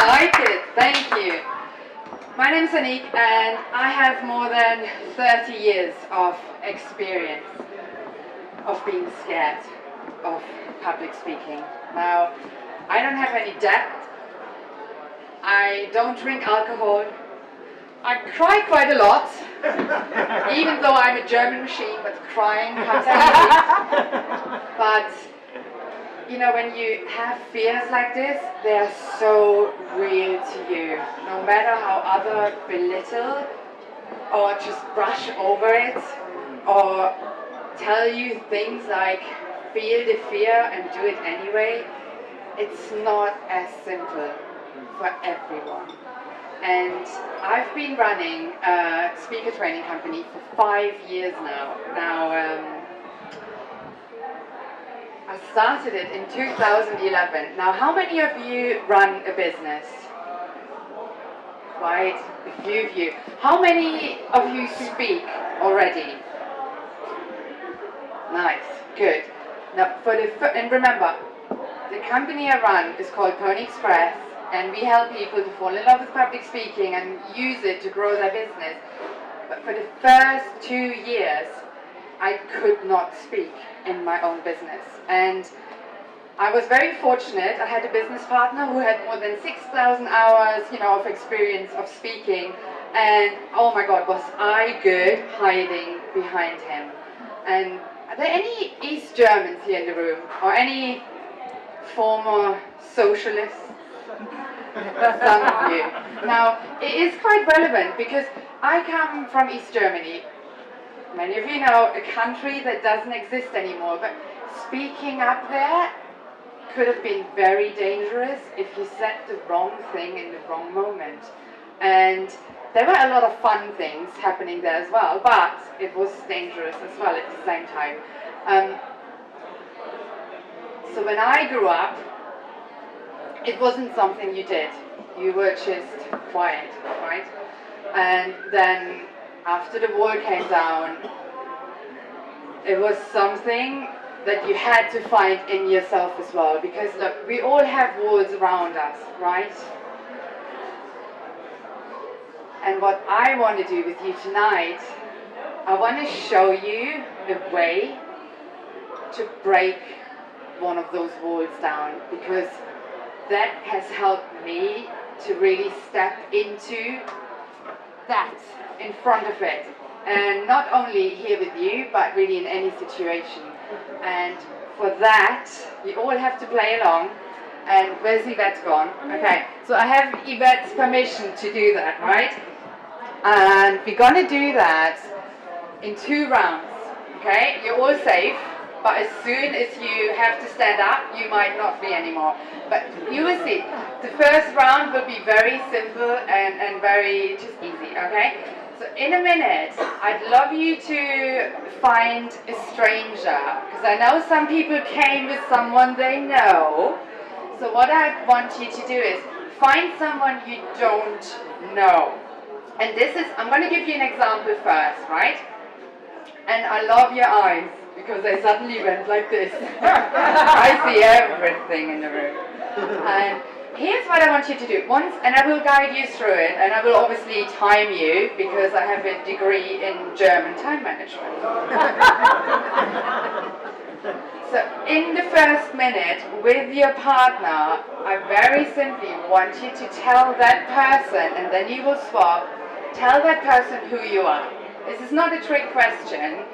like it, thank you. My name is Annik and I have more than 30 years of experience of being scared of public speaking. Now, I don't have any debt, I don't drink alcohol, I cry quite a lot, even though I'm a German machine, but crying comes easy. But you know, when you have fears like this, they are so real to you. No matter how others belittle or just brush over it or tell you things like feel the fear and do it anyway, it's not as simple for everyone. And I've been running a speaker training company for 5 years now. I started it in 2011. Now, how many of you run a business? Quite a few of you. How many of you speak already? Nice, good. Now, and remember, the company I run is called Pony Express, and we help people to fall in love with public speaking and use it to grow their business. But for the first 2 years, I could not speak in my own business. And I was very fortunate. I had a business partner who had more than 6,000 hours, of experience of speaking. And oh my God, was I good hiding behind him. And are there any East Germans here in the room? Or any former socialists? Some of you. Now, it is quite relevant because I come from East Germany. Many of you know a country that doesn't exist anymore, but speaking up there could have been very dangerous if you said the wrong thing in the wrong moment. And there were a lot of fun things happening there as well, but it was dangerous as well at the same time. So when I grew up, it wasn't something you did. You were just quiet, right? And then after the wall came down, it was something that you had to find in yourself as well. Because look, we all have walls around us, right? And what I want to do with you tonight, I want to show you a way to break one of those walls down. Because that has helped me to really step into that, in front of it, and not only here with you, but really in any situation. And for that, you all have to play along. And where's Yvette gone? Okay, so I have Yvette's permission to do that, right? And we're gonna do that in 2 rounds, okay? You're all safe, but as soon as you have to stand up, you might not be anymore. But you will see, the first round will be very simple and very just easy, okay? So in a minute, I'd love you to find a stranger, because I know some people came with someone they know. So what I want you to do is find someone you don't know. And this is, I'm going to give you an example first, right? And I love your eyes, because they suddenly went like this. I see everything in the room. And here's what I want you to do. Once, and I will guide you through it, and I will obviously time you, because I have a degree in German time management. So in the first minute, with your partner, I very simply want you to tell that person, and then you will swap, tell that person who you are. This is not a trick question.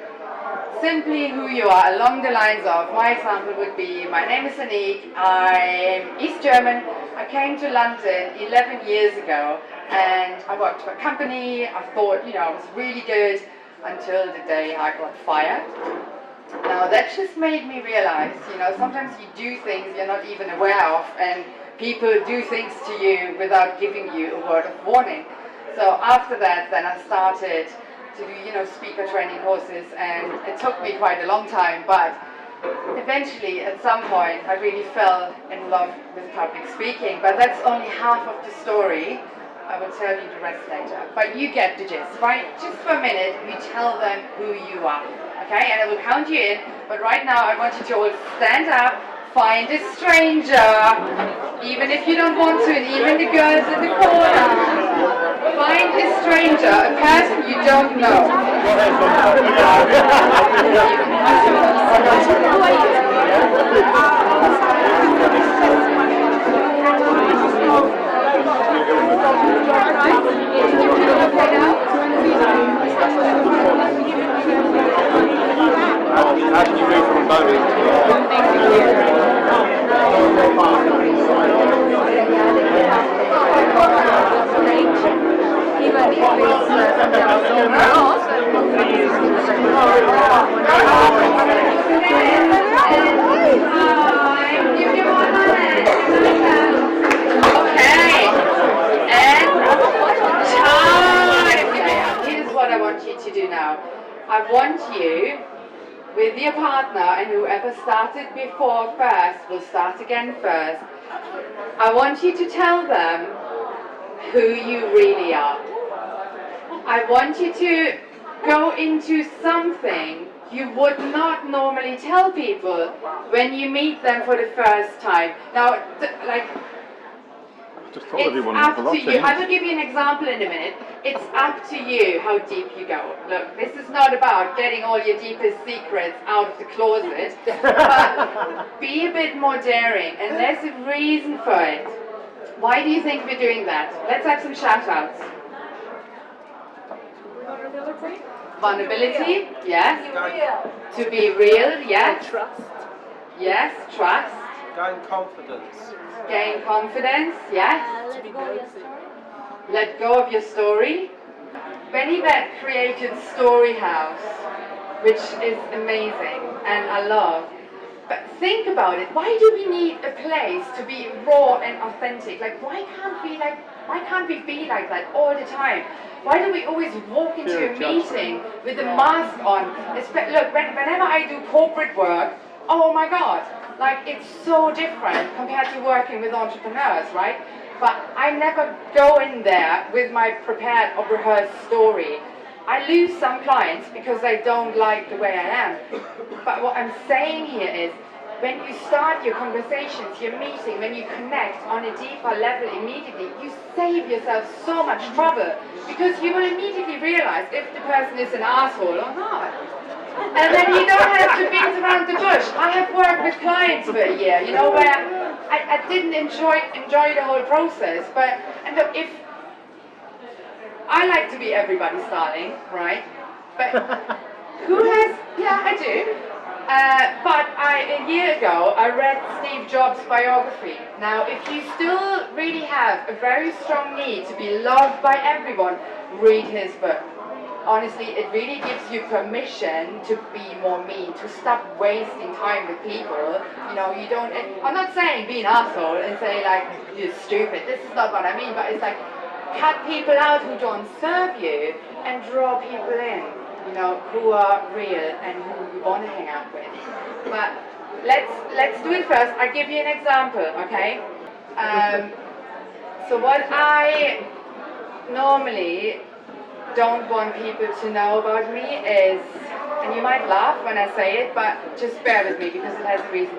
Simply who you are, along the lines of, my example would be, my name is Annik, I'm East German, I came to London 11 years ago, and I worked for a company, I thought, I was really good, until the day I got fired. Now that just made me realize, sometimes you do things you're not even aware of, and people do things to you without giving you a word of warning. So after that, then I started to do, speaker training courses, and it took me quite a long time, but eventually, at some point, I really fell in love with public speaking. But that's only half of the story. I will tell you the rest later. But you get the gist, right? Just for a minute, you tell them who you are, okay? And I will count you in, but right now I want you to all stand up, find a stranger, even if you don't want to, and even the girls in the corner. Find a stranger, a person you don't know. How did you move from moaning Here's what I want you to do now. I want you, with your partner, and whoever started before first will start again first. I want you to tell them who you really are. I want you to go into something you would not normally tell people when you meet them for the first time. Now, it's up to you. I will give you an example in a minute. It's up to you how deep you go. Look, this is not about getting all your deepest secrets out of the closet, but be a bit more daring, and there's a reason for it. Why do you think we're doing that? Let's have some shout-outs. Vulnerability, yes. To be real, yes. Trust. Yes, trust. Gain confidence. Gain confidence, yes. Let go of your story. Let go of your story. Benny Vet created STORYHOUSE, which is amazing and I love. But think about it, why do we need a place to be raw and authentic? Like, why can't we be like that all the time? Why do we always walk into a meeting with a mask on? Look, whenever I do corporate work, oh my God, like it's so different compared to working with entrepreneurs, right? But I never go in there with my prepared or rehearsed story. I lose some clients because they don't like the way I am. But what I'm saying here is, when you start your conversations, your meeting, when you connect on a deeper level immediately, you save yourself so much trouble, because you will immediately realize if the person is an asshole or not. And then you don't have to beat around the bush. I have worked with clients for a year, where I didn't enjoy the whole process. And look, if I like to be everybody's darling, right? But who has? Yeah, I do. But a year ago, I read Steve Jobs' biography. Now, if you still really have a very strong need to be loved by everyone, read his book. Honestly, it really gives you permission to be more mean, to stop wasting time with people. You don't. I'm not saying be an asshole and say like you're stupid. This is not what I mean. But it's like cut people out who don't serve you and draw people in. Who are real and who you want to hang out with. But let's do it first. I'll give you an example, okay? So what I normally don't want people to know about me is, and you might laugh when I say it, but just bear with me because it has a reason.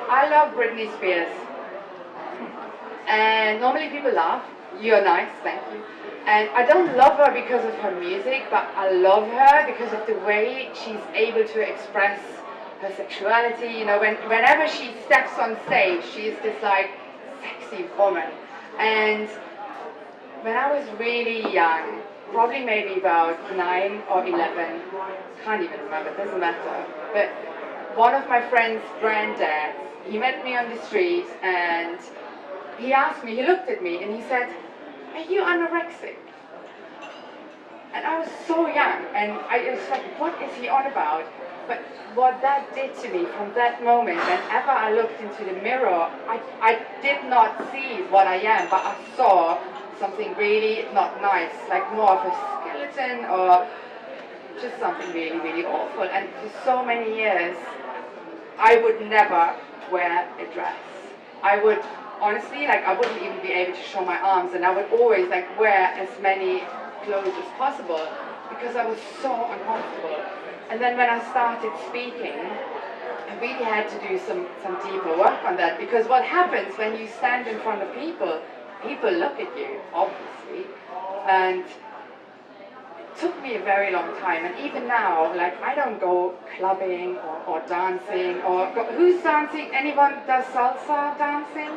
I love Britney Spears. And normally people laugh. You're nice, thank you. And I don't love her because of her music, but I love her because of the way she's able to express her sexuality. Whenever she steps on stage, she's this like sexy woman. And when I was really young, probably maybe about 9 or 11, can't even remember, doesn't matter. But one of my friend's granddads, he met me on the street and he asked me, he looked at me and he said, "Are you anorexic?" And I was so young, and I was like, what is he on about? But what that did to me from that moment, whenever I looked into the mirror, I did not see what I am, but I saw something really not nice, like more of a skeleton or just something really, really awful. And for so many years, I would never wear a dress. I would honestly, I wouldn't even be able to show my arms, and I would always wear as many clothes as possible because I was so uncomfortable. And then when I started speaking, I really had to do some deeper work on that, because what happens when you stand in front of people, people look at you, obviously, and it took me a very long time, and even now, like, I don't go clubbing or dancing, who's dancing? Anyone does salsa dancing?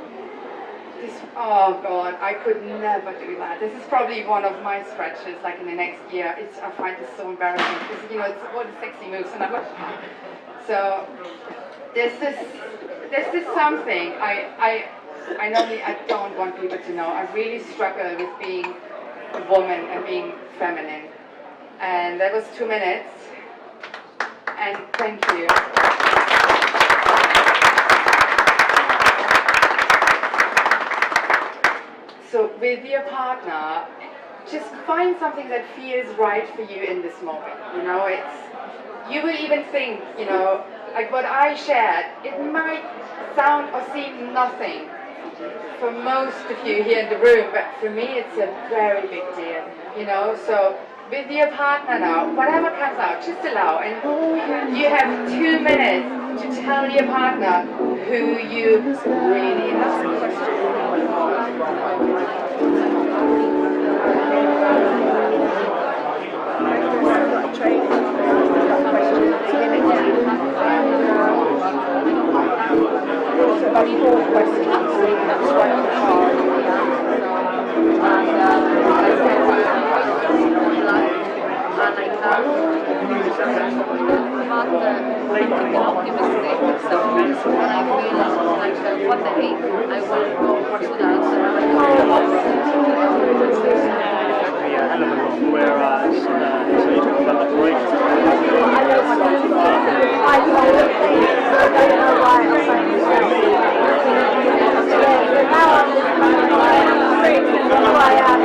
Oh God, I could never do that. This is probably one of my stretches, like in the next year. I find this so embarrassing, because, you know, it's all the sexy moves, and I'm like, so this is something I don't want people to know. I really struggle with being a woman and being feminine. And that was 2 minutes. And thank you. So with your partner, just find something that feels right for you in this moment. You know, you will even think, you know, like what I shared, it might sound or seem nothing for most of you here in the room, but for me it's a very big deal, you know. So with your partner now, whatever comes out, just allow, and you have 2 minutes to tell your partner who you really love. What the heck, I will go to that. Be a hell of a lot, whereas so you talk about the break. I don't want to I don't know why I'm saying this. Now I'm just who I am.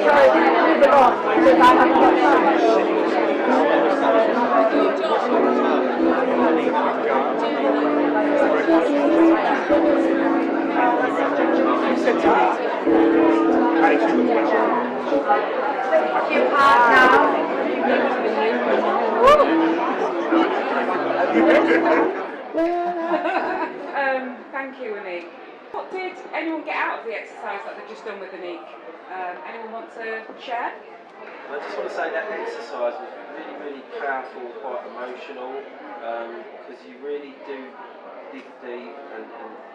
So move it on, because I haven't got time. Your partner. Thank you, Annik. What did anyone get out of the exercise that they've just done with Annik? Anyone want to share? I just want to say that exercise was really, really powerful, quite emotional, because you really do dig deep, and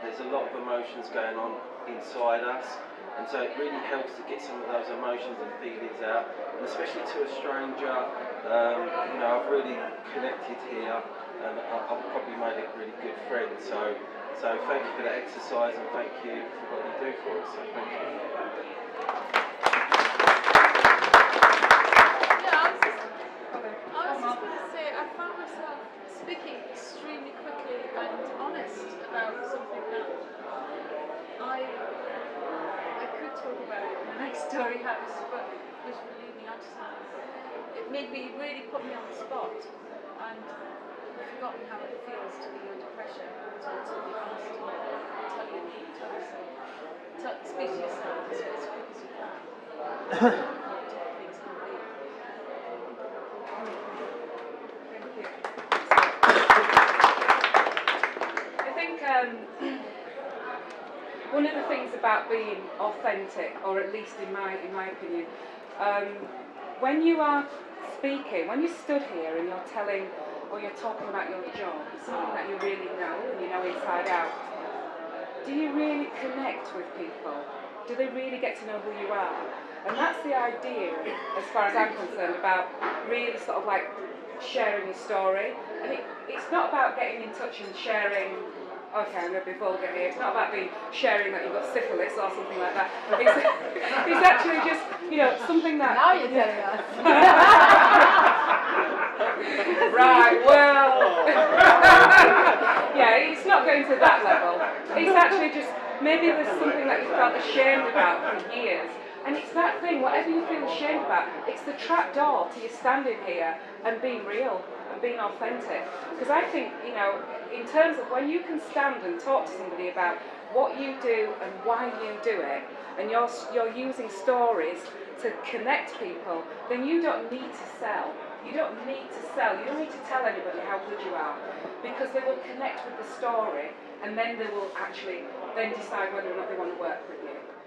there's a lot of emotions going on inside us, and so it really helps to get some of those emotions and feelings out, and especially to a stranger. You know, I've really connected here, and I've probably made a really good friend. So thank you for that exercise, and thank you for what you do for us. So thank you. I was just going to say, I found myself speaking extremely quickly and honest about something that I could talk about in the next story house, but which believe me, it made me really put me on the spot, and I've forgotten how it feels to be under pressure, to be honest, tell your need, speak to yourself as quick as you can. Things can be. Thank you. I think one of the things about being authentic, or at least in my opinion, when you are speaking, when you stood here and you're telling, or you're talking about your job, something that you really know and you know inside out, do you really connect with people? Do they really get to know who you are? And that's the idea, as far as I'm concerned, about really sort of like sharing your story. And it's not about getting in touch and sharing, okay, I'm going to be vulgar here, it's not about sharing that you've got syphilis or something like that. It's actually just, you know, something that... Now you're telling us. Right, well... yeah, it's not going to that level. It's actually just, maybe there's something that you felt ashamed about for years. And it's that thing, whatever you feel ashamed about, it's the trap door to you standing here and being real and being authentic. Because I think, you know, in terms of when you can stand and talk to somebody about what you do and why you do it, and you're using stories to connect people, then you don't need to sell. You don't need to sell. You don't need to tell anybody how good you are. because they will connect with the story, and then they will actually then decide whether or not they want to work with you.